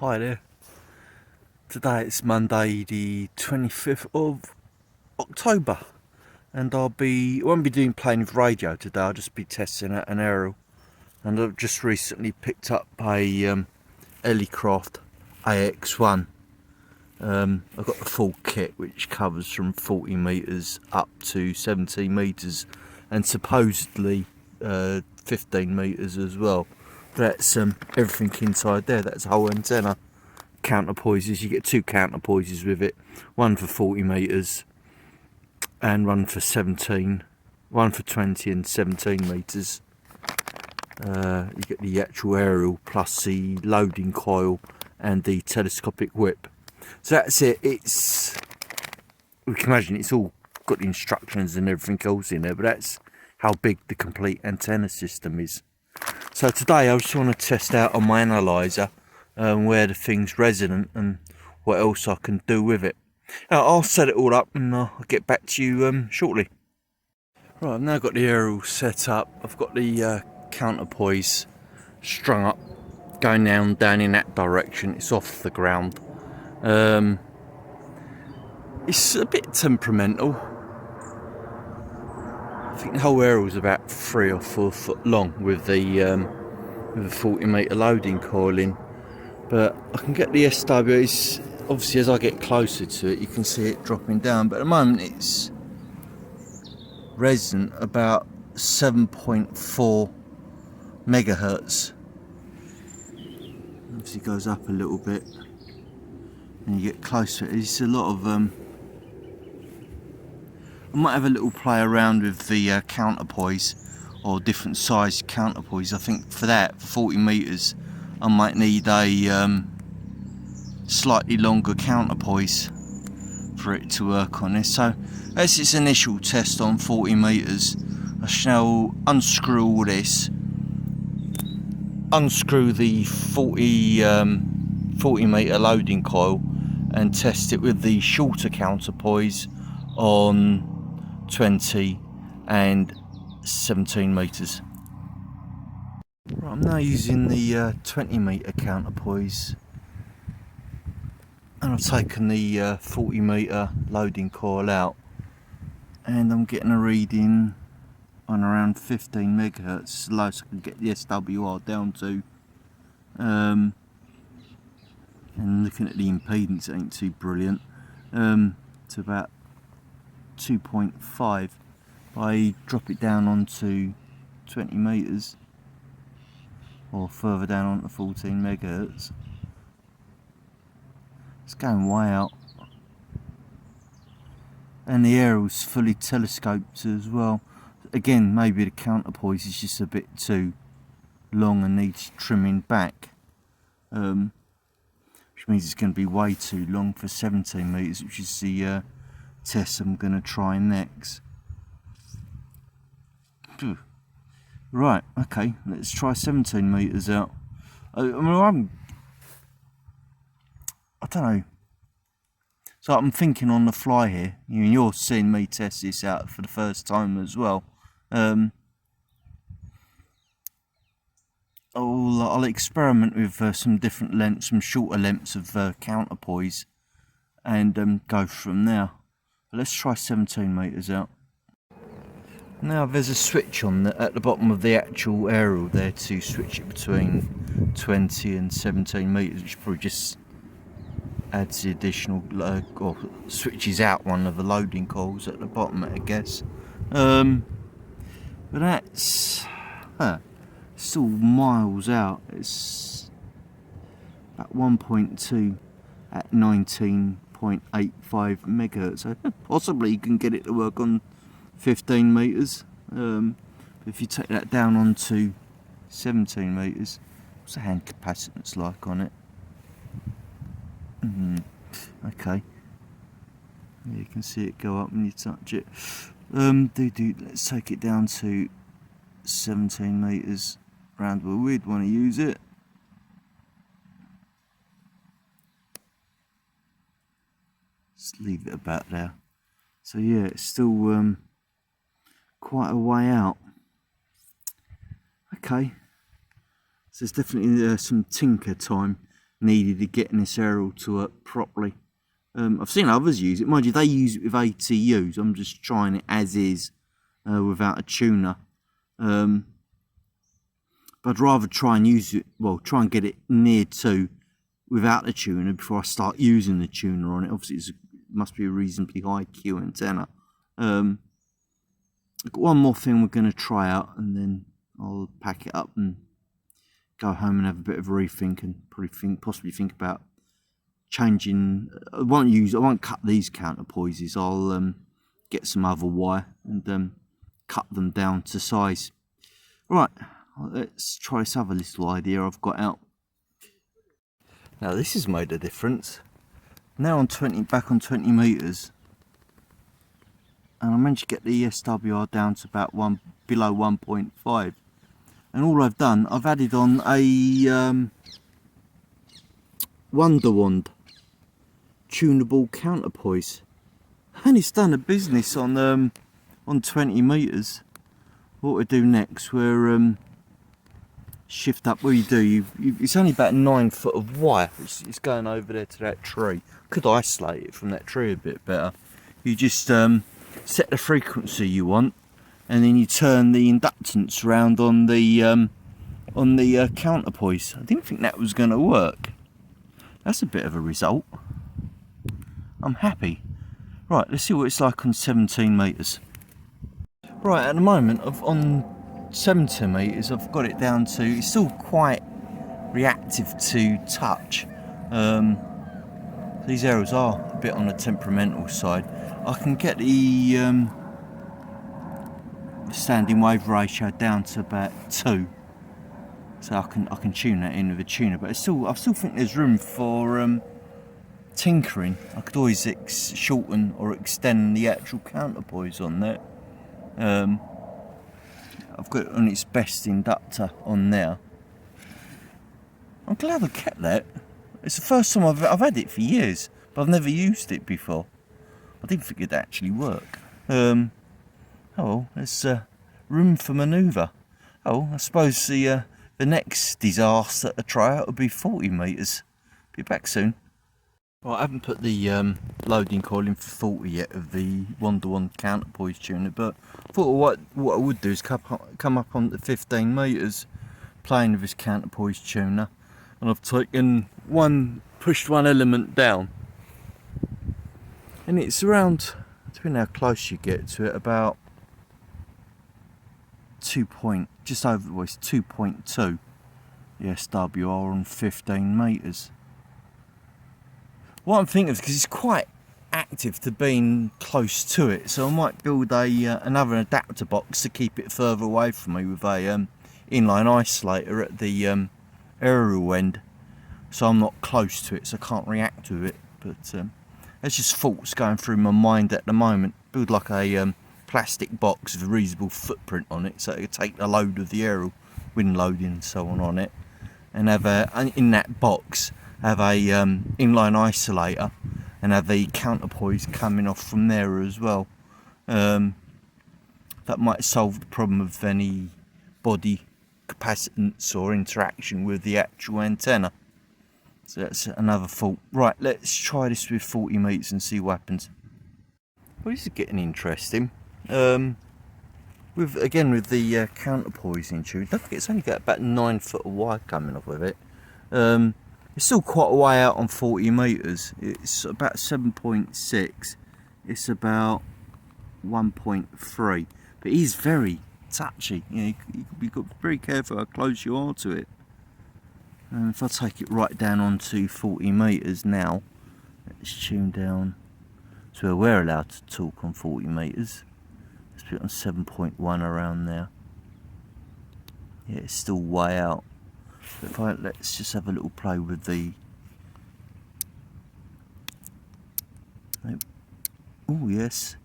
Hi there. Today it's Monday the 25th of October and I won't be doing playing with radio today. I'll just be testing out an aerial, and I've just recently picked up a Elecraft ax1. I've got the full kit, which covers from 40 metres up to 17 metres and supposedly 15 metres as well. That's everything inside there. That's the whole antenna. Counterpoises, you get two counterpoises with it, one for 40 metres and one for 17, one for 20 and 17 metres. You get the actual aerial plus the loading coil and the telescopic whip. So that's it. It's, we can imagine it's all got the instructions and everything else in there, but that's how big the complete antenna system is. So today I just want to test out on my analyzer where the thing's resonant and what else I can do with it. I'll set it all up and I'll get back to you shortly. Right, I've now got the aerial set up. I've got the counterpoise strung up, going down in that direction. It's off the ground. It's a bit temperamental. I think the whole aerial is about 3 or 4 foot long with the 40 metre loading coil in. But I can get the SW, it's, obviously as I get closer to it you can see it dropping down, but at the moment it's resonant about 7.4 megahertz. Obviously goes up a little bit and you get closer. It's a lot of I might have a little play around with the counterpoise, or different size counterpoise. I think for that, for 40 metres, I might need a slightly longer counterpoise for it to work on this. So as its initial test on 40 metres, I shall unscrew all this, unscrew the 40 metre loading coil and test it with the shorter counterpoise on 20 and 17 metres. Right, I'm now using the 20 metre counterpoise, and I've taken the 40 metre loading coil out, and I'm getting a reading on around 15 megahertz, as low as I can get the SWR down to. And looking at the impedance, it ain't too brilliant. To about 2.5. I drop it down onto 20 metres or further down onto 14 megahertz. It's going way out, and the aerial's fully telescoped as well. Again, maybe the counterpoise is just a bit too long and needs trimming back, which means it's going to be way too long for 17 metres, which is the test I'm going to try next. Right, okay, let's try 17 metres out. I don't know. So I'm thinking on the fly here. You're seeing me test this out for the first time as well. I'll experiment with some different lengths, some shorter lengths of counterpoise, and go from there. But let's try 17 metres out. Now there's a switch on at the bottom of the actual aerial there to switch it between 20 and 17 metres, which probably just adds the additional, or switches out one of the loading coils at the bottom, I guess. But that's still miles out. It's at 1.2 at 19.85 megahertz. So possibly you can get it to work on 15 metres. If you take that down onto 17 metres, what's the hand capacitance like on it? Okay, yeah, you can see it go up when you touch it. Let's take it down to 17 metres round where we'd want to use it. Just leave it about there. So yeah, it's still quite a way out. Okay, so there's definitely some tinker time needed of getting this aerial to work properly. I've seen others use it. Mind you, they use it with ATUs. I'm just trying it as is, without a tuner. But I'd rather try and use it, well, try and get it near to without the tuner before I start using the tuner on it. Obviously, it must be a reasonably high Q antenna. I've got one more thing we're going to try out, and then I'll pack it up and go home and have a bit of a rethink, and possibly think about changing. I won't cut these counterpoises. I'll get some other wire and cut them down to size. Right, let's try this other little idea I've got out. Now this has made a difference. Now I'm back on 20 meters, and I managed to get the SWR down to about below 1.5. And all I've done, I've added on a Wonderwand tunable counterpoise, and it's done a business on 20 meters. What we do next, we're shift up. What you do, it's only about 9 foot of wire. It's going over there to that tree. Could isolate it from that tree a bit better. You just set the frequency you want, and then you turn the inductance around on the counterpoise. I didn't think that was going to work. That's a bit of a result. I'm happy. Right, let's see what it's like on 17 meters. Right, at the moment, on 17 meters, I've got it down to, it's still quite reactive to touch. These arrows are a bit on the temperamental side. I can get the standing wave ratio down to about 2, so I can tune that in with a tuner. But I still think there's room for tinkering. I could always shorten or extend the actual counterpoise on that. I've got it on its best inductor on there. I'm glad I kept that. It's the first time I've had it for years, but I've never used it before. I didn't think it'd actually work. Oh well, there's room for manoeuvre. Oh, I suppose the next disaster to try out will be 40 meters. Be back soon. Well, I haven't put the loading coil in for 40 yet of the Wonderwand counterpoise tuner, but I thought what I would do is come up on the 15 meters playing with this counterpoise tuner, and I've taken pushed one element down, and it's around, depending how close you get to it, about just over, it's 2.2 the SWR on 15 meters. What I'm thinking of, because it's quite active to being close to it, so I might build another adapter box to keep it further away from me with a inline isolator at the aerial end, so I'm not close to it, so I can't react with it. But there's just thoughts going through my mind at the moment. Build like a plastic box with a reasonable footprint on it, so it could take the load of the aerial, wind loading and so on it, and have in that box have a inline isolator, and have the counterpoise coming off from there as well. That might solve the problem of any body capacitance or interaction with the actual antenna. So that's another thought. Right, let's try this with 40 meters and see what happens. Well, this is getting interesting. With the counterpoising tune, don't forget it's only got about 9 foot of wire coming off with it. It's still quite a way out on 40 meters. It's about 7.6. It's about 1.3. But it is very touchy. You know, you've got to be very careful how close you are to it. If I take it right down onto 40 meters now, let's tune down to where we're allowed to talk on 40 meters. Let's put it on 7.1 around there. Yeah, it's still way out. But let's just have a little play with the. Oh yes.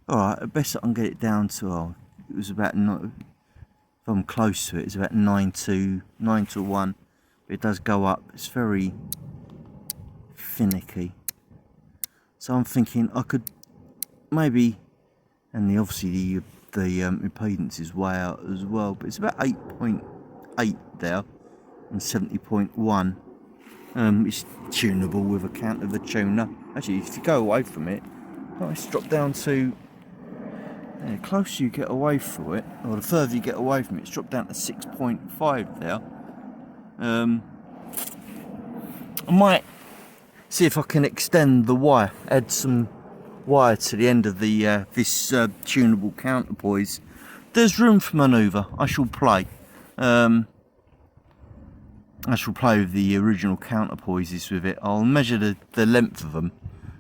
All right, I best I can get it down to. It was about if I'm close to it, it's about 9 to 1. But it does go up. It's very finicky. So I'm thinking I could maybe, and obviously the impedance is way out as well, but it's about 8.8 there. and 70.1. It's tunable with a count of a tuner. Actually, if you go away from it, it's dropped down to, the closer you get away from it, or the further you get away from it, it's dropped down to 6.5 there. I might see if I can extend the wire, add some wire to the end of the this tunable counterpoise. There's room for manoeuvre. I shall play. I shall play with the original counterpoises with it. I'll measure the length of them,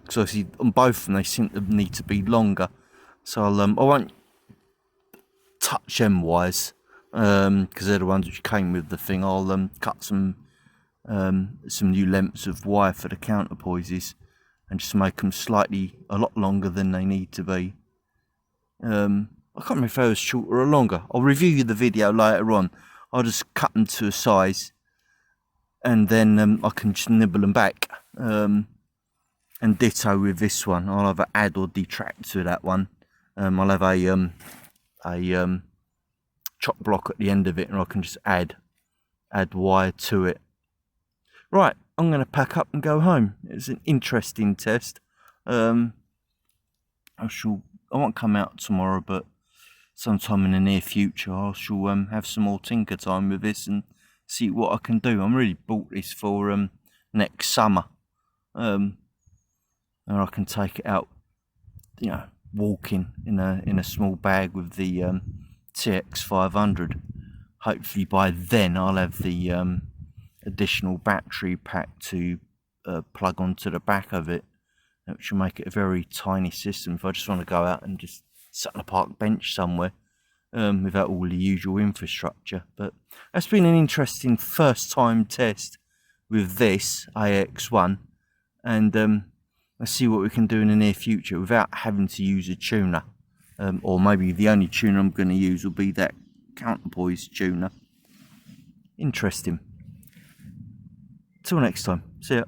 because obviously on both of them they seem to need to be longer. So I won't touch them wires, because they're the ones which came with the thing. I'll cut some new lengths of wire for the counterpoises and just make them a lot longer than they need to be. I can't remember if they was shorter or longer. I'll review the video later on. I'll just cut them to a size, and then I can just nibble them back. And ditto with this one. I'll either add or detract to that one. I'll have a chop block at the end of it, and I can just add wire to it. Right, I'm going to pack up and go home. It's an interesting test. I won't come out tomorrow, but sometime in the near future I shall have some more tinker time with this and see what I can do. I'm really bought this for next summer, and I can take it out, walking in a small bag with the TX500. Hopefully by then I'll have the additional battery pack to plug onto the back of it, which will make it a very tiny system if I just want to go out and just sit on a park bench somewhere without all the usual infrastructure. But that's been an interesting first time test with this ax1, and let's see what we can do in the near future without having to use a tuner, or maybe the only tuner I'm going to use will be that Counterpoise tuner. Interesting. Till next time, see ya.